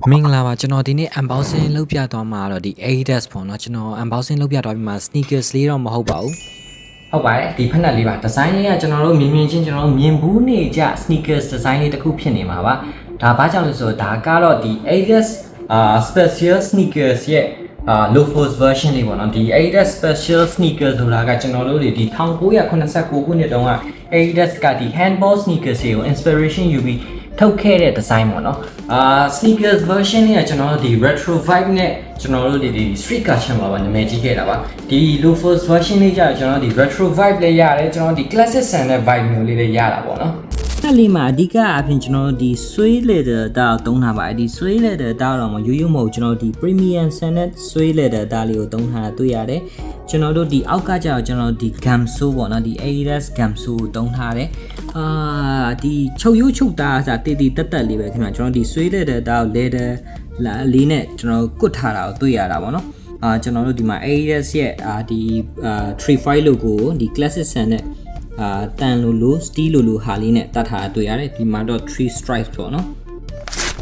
မင်္ဂလာပါကျွန်တော်ဒီနေ့ unboxing လုပ်ပြသွားမှာတော့ဒီ Adidas ပေါ့နော်ကျွန်တော် unboxing လုပ်ပြသွားပြီးမှ sneakers လေးတော့မဟုတ်ပါဘူးဟုတ်ပါတယ်ဒီဖက်နက်လေးပါ design လေးကကျွန်တော်တို့မြင်ချင်းကျွန်တော်တို့မြင်ဘူးနေကြ sneakers design လေးတစ်ခုဖြစ်နေမှာပါဒါဘာကြောင့်လဲဆိုတော့ဒါကတော့ဒီ Adidas special sneakers ရဲ့loafers version လေးပေါ့နော်ဒီ Adidas special sneakers ဆိုတာကကျွန်တော်တို့ဒီ1989ခုနှစ်တုန်းက Adidas ကဒီ handball sneakers တွေကို inspiration ယူပြီးထုတ်ခဲ့တဲ့ design ပေါ့နော်sneakers version လေးကကျွန်တော်တို့ဒီ retro vibe နဲ့ကျွန်တော်တို့ဒီ street culture မှာပါနာမည်ကြီးခဲ့တာပါဒီ loafers version လေးကျတော့ကျွန်တော်တို့ဒီ retro vibe လေးရတယ်ကျွန်တော်တို့ဒီ classic sound နဲ့ vibe မျိုးလေးလည်းရတာပေါ့နော်အဲ့လေးမှာအဓိကအပြင်ကျွန်တော်တို့ဒီ suede leather တာကိုသုံးထားပါတယ်ဒီ suede leather တာတော့မရိုးရိုးမဟုတ်ကျွန်တော်တို့ဒီ premium sandal suede leather တာလေးကိုသုံးထားတာတွေ့ရတယ်ကျွန်တော်တို့ဒီအောက်ကကျတော့ကျွန်တော်တို့ဒီ gum sole ပေါ့နော်ဒီ Adidas gum sole ကိုသုံးထားတယ်ဒီချုပ်ရိုးချုပ်တာဆိုတာတည်တည်တက်တက်လေးပဲခင်ဗျာကျွန်တော်ဒီ suede leather တာကို leather လေးနဲ့ကျွန်တော်ကွတ်ထားတာကိုတွေ့ရတာပေါ့နော်ကျွန်တော်တို့ဒီမှာ Adidas ရဲ့ဒီ 35 logo ကိုဒီ classic sound နဲ့တန်လို steel လိုဟာလေးနဲ့တတ်ထားတာတွေ့ရတယ်ဒီမှာတော့ 3 stripes ပေါ့နော်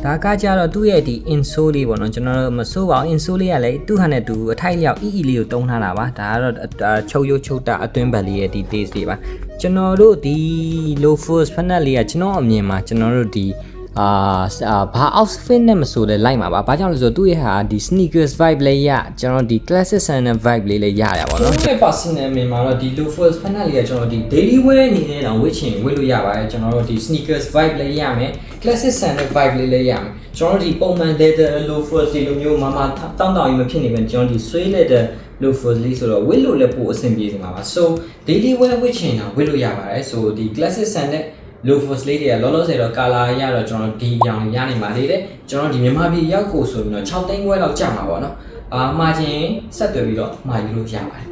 ဒါကကြတော့သူ့ရဲ့ဒီ insole လေးပေါ့နော်ကျွန်တော်တို့မစိုးပါဘူး insole လေးကလည်းသူ့ဟာနဲ့သူအထိုက်လျောက် EE လေးကိုတုံးထားတာပါဒါကတော့ချုပ်ရိုးချုပ်တာအတွင်းဘက်လေးရဲ့ဒီ taste လေးပါကျွန်တော်တို့ဒီ loafers ဖက်နက်လေးကကျွန်တော်အမြင်မှာကျွန်တော်တို့ဒီဘာ outfit နဲ့မဆိုလဲလိုက်မှာပါဘာကြောင့်လဲဆိုတော့သူ့ရဲ့ဟာဒီ sneakers vibe လေးရကျွန်တော်ဒီ classic sandal vibe လေးလည်းရရပါတော့ကျွန်တော် personal မြင်မှာတော့ဒီ loafers ဖက်နက်လေးကကျွန်တော်ဒီ daily wear အနေနဲ့တော့ဝတ်ချင်ဝတ်လို့ရပါတယ်ကျွန်တော်တို့ဒီ sneakers vibe လေးရမယ် classic sandal vibe လေးလည်းရမယ်ကျွန်တော်တို့ဒီပုံမှန် leather loafers ဒီလိုမျိုးမတောင်းကြီးမဖြစ်နေပဲကျွန်တော်ဒီ suede leather loafers လေးဆိုတော့ဝတ်လို့လည်းပိုအဆင်ပြေစမှာပါ so daily wear ဝတ်ချင်တော့ဝတ်လို့ရပါတယ် so ဒီ classic sandal loafers လေးတွေကလောလောဆယ်တော့ color ရတော့ကျွန်တော်ဒီရောင်ရနိုင်ပါသေးတယ်ကျွန်တော်ဒီမြန်မာပြည်ရောက်ကိုဆိုပြီးတော့6သိန်းခွဲလောက်ကျမှာပေါ့နော်မှာချင်းဆက်သွယ်ပြီးတော့မှာယူလို့ရပါတယ်